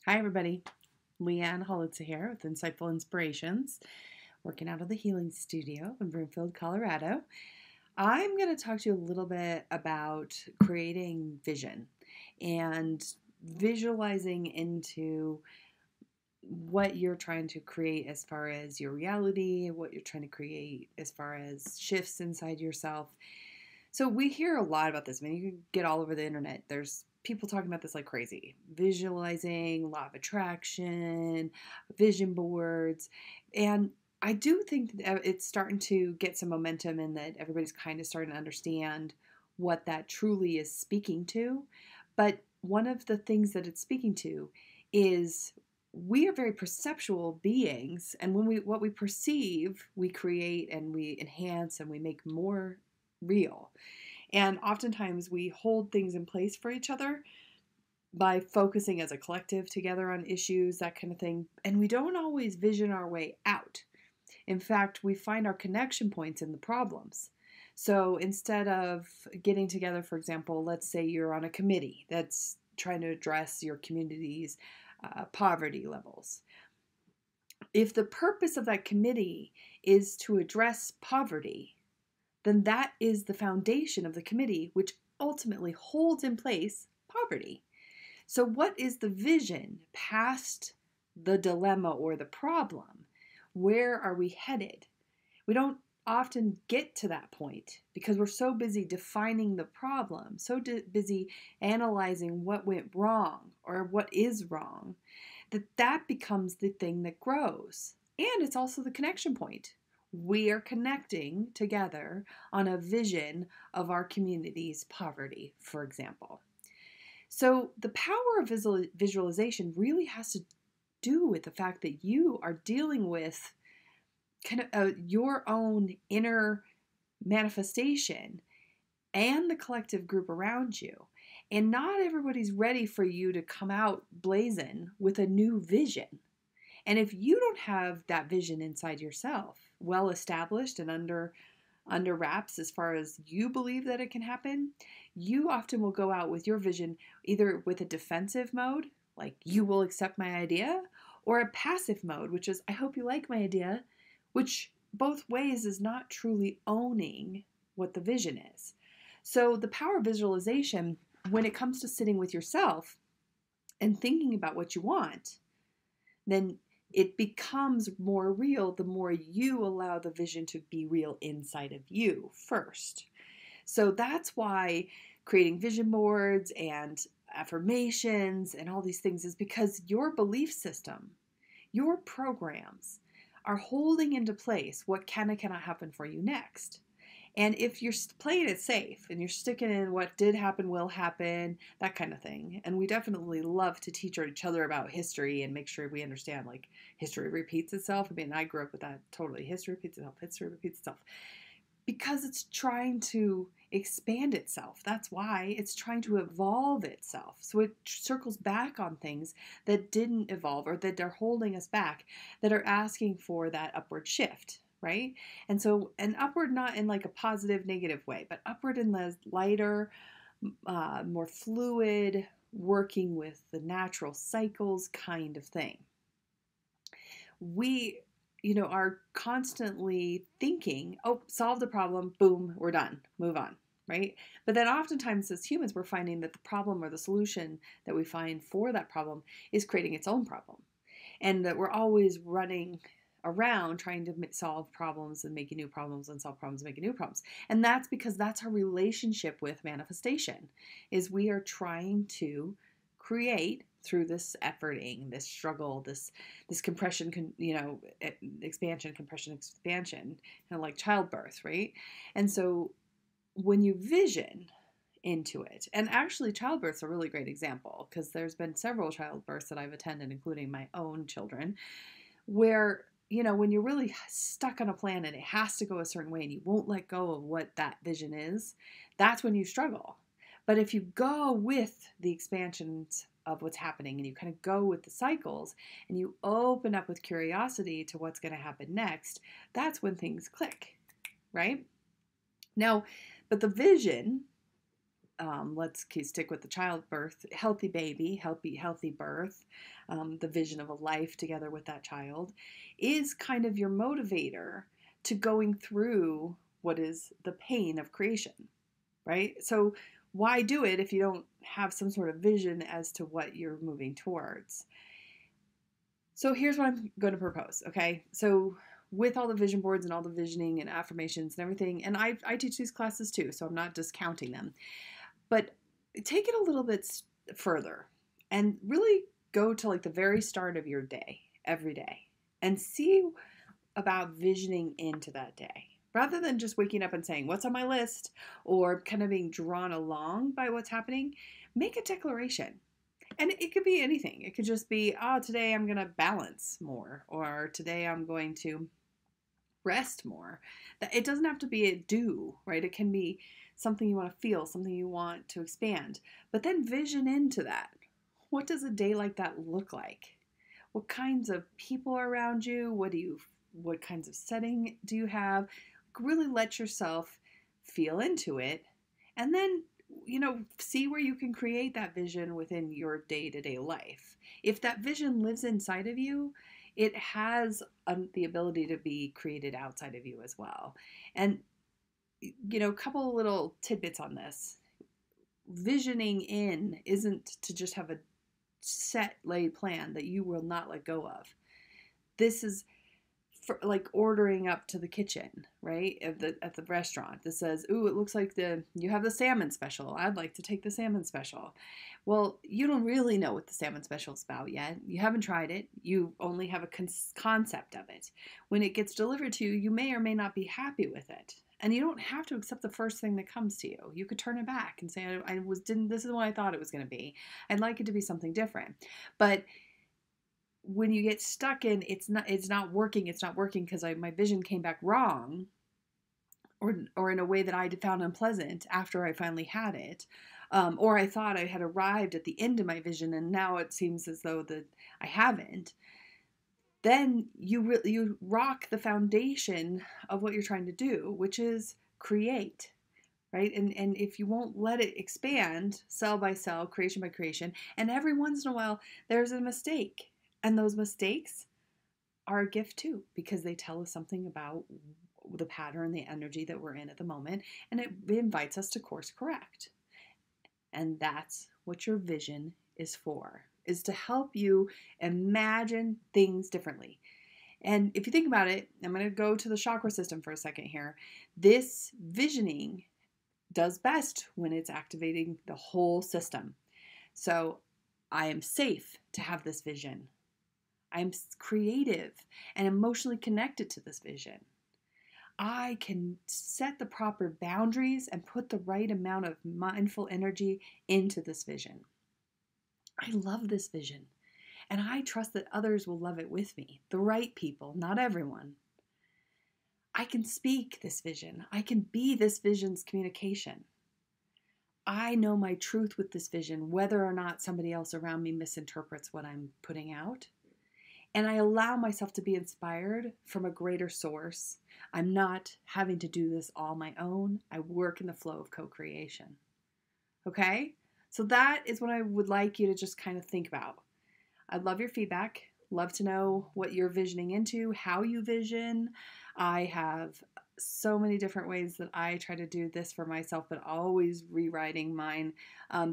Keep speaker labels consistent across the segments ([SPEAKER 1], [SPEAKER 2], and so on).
[SPEAKER 1] Hi, everybody. Leanne Holitza here with Insightful Inspirations, working out of the Healing Studio in Broomfield, Colorado. I'm going to talk to you a little bit about creating vision and visualizing into what you're trying to create as far as your reality, what you're trying to create as far as shifts inside yourself. So we hear a lot about this. I mean, you can get all over the internet. There's people talking about this like crazy. Visualizing, law of attraction, vision boards. And I do think that it's starting to get some momentum and that everybody's kind of starting to understand what that truly is speaking to. But one of the things that it's speaking to is we are very perceptual beings, and when what we perceive, we create and we enhance and we make more real. And oftentimes we hold things in place for each other by focusing as a collective together on issues, that kind of thing. And we don't always vision our way out. In fact, we find our connection points in the problems. So instead of getting together, for example, let's say you're on a committee that's trying to address your community's poverty levels. If the purpose of that committee is to address poverty, then that is the foundation of the committee, which ultimately holds in place poverty. So, what is the vision past the dilemma or the problem? Where are we headed? We don't often get to that point because we're so busy defining the problem, so busy analyzing what went wrong or what is wrong, that becomes the thing that grows. And it's also the connection point. We are connecting together on a vision of our community's poverty, for example. So the power of visualization really has to do with the fact that you are dealing with kind of your own inner manifestation and the collective group around you. And not everybody's ready for you to come out blazing with a new vision. And if you don't have that vision inside yourself, well established and under wraps as far as you believe that it can happen, you often will go out with your vision either with a defensive mode, like you will accept my idea, or a passive mode, which is I hope you like my idea, which both ways is not truly owning what the vision is. So the power of visualization, when it comes to sitting with yourself and thinking about what you want, then it becomes more real the more you allow the vision to be real inside of you first. So that's why creating vision boards and affirmations and all these things is because your belief system, your programs are holding into place what can and cannot happen for you next. And if you're playing it safe and you're sticking in what did happen will happen, that kind of thing. And we definitely love to teach each other about history and make sure we understand like history repeats itself. I mean, I grew up with that totally. History repeats itself. History repeats itself. Because it's trying to expand itself. That's why it's trying to evolve itself. So it circles back on things that didn't evolve or that are holding us back, that are asking for that upward shift, right? And so an upward not in like a positive, negative way, but upward in the lighter, more fluid, working with the natural cycles kind of thing. We are constantly thinking, oh, solve the problem, boom, we're done, move on, right? But then oftentimes as humans, we're finding that the problem or the solution that we find for that problem is creating its own problem. And that we're always running around trying to solve problems and making new problems and solve problems and making new problems. And that's because that's our relationship with manifestation, is we are trying to create through this efforting, this struggle, this compression, expansion, compression, expansion, kind of like childbirth, right? And so when you vision into it, and actually childbirth's a really great example because there's been several childbirths that I've attended, including my own children, where when you're really stuck on a plan and it has to go a certain way and you won't let go of what that vision is, that's when you struggle. But if you go with the expansions of what's happening and you kind of go with the cycles and you open up with curiosity to what's going to happen next, that's when things click, right? Now, but the vision let's stick with the childbirth, healthy baby, healthy birth, the vision of a life together with that child is kind of your motivator to going through what is the pain of creation, right? So why do it if you don't have some sort of vision as to what you're moving towards? So here's what I'm going to propose, okay? So with all the vision boards and all the visioning and affirmations and everything, and I teach these classes too, so I'm not discounting them, but take it a little bit further and really go to like the very start of your day, every day, and see about visioning into that day. Rather than just waking up and saying, what's on my list, or kind of being drawn along by what's happening, make a declaration. And it could be anything. It could just be, oh, today I'm going to balance more, or today I'm going to rest more. It doesn't have to be a do, right? It can be something you want to feel, something you want to expand. But then vision into that. What does a day like that look like? What kinds of people are around you? What kinds of setting do you have? Really let yourself feel into it, and then see where you can create that vision within your day-to-day life. If that vision lives inside of you, it has the ability to be created outside of you as well. And a couple of little tidbits on this. Visioning in isn't to just have a set laid plan that you will not let go of. This is for like ordering up to the kitchen, right? At the restaurant that says, "Ooh, it looks like you have the salmon special. I'd like to take the salmon special." Well, you don't really know what the salmon special is about yet. You haven't tried it. You only have a concept of it. When it gets delivered to you, you may or may not be happy with it. And you don't have to accept the first thing that comes to you. You could turn it back and say, this is what I thought it was going to be. I'd like it to be something different." But when you get stuck in it's not working because my vision came back wrong, or in a way that I found unpleasant after I finally had it, or I thought I had arrived at the end of my vision and now it seems as though that I haven't, then you rock the foundation of what you're trying to do, which is create, right? And if you won't let it expand cell by cell, creation by creation, and every once in a while there's a mistake. And those mistakes are a gift too, because they tell us something about the pattern, the energy that we're in at the moment, and it invites us to course correct. And that's what your vision is for, is to help you imagine things differently. And if you think about it, I'm going to go to the chakra system for a second here. This visioning does best when it's activating the whole system. So I am safe to have this vision. I'm creative and emotionally connected to this vision. I can set the proper boundaries and put the right amount of mindful energy into this vision. I love this vision, and I trust that others will love it with me. The right people, not everyone. I can speak this vision. I can be this vision's communication. I know my truth with this vision, whether or not somebody else around me misinterprets what I'm putting out. And I allow myself to be inspired from a greater source. I'm not having to do this all my own. I work in the flow of co-creation. Okay? So that is what I would like you to just kind of think about. I'd love your feedback. Love to know what you're visioning into, how you vision. I have so many different ways that I try to do this for myself, but always rewriting mine.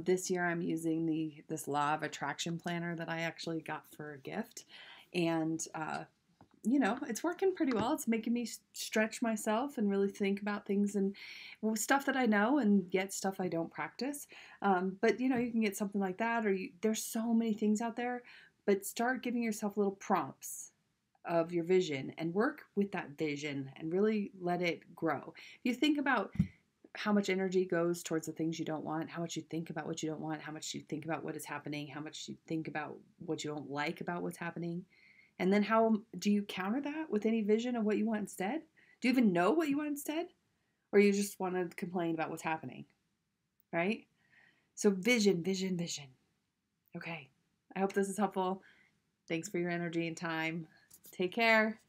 [SPEAKER 1] This year I'm using this law of attraction planner that I actually got for a gift. And, it's working pretty well. It's making me stretch myself and really think about things and stuff that I know and yet stuff I don't practice. But, you can get something like that, or there's so many things out there, but start giving yourself little prompts of your vision and work with that vision and really let it grow. If you think about how much energy goes towards the things you don't want, how much you think about what you don't want, how much you think about what is happening, how much you think about what you don't like about what's happening. And then how do you counter that with any vision of what you want instead? Do you even know what you want instead? Or you just want to complain about what's happening, right? So vision, vision, vision. Okay. I hope this is helpful. Thanks for your energy and time. Take care.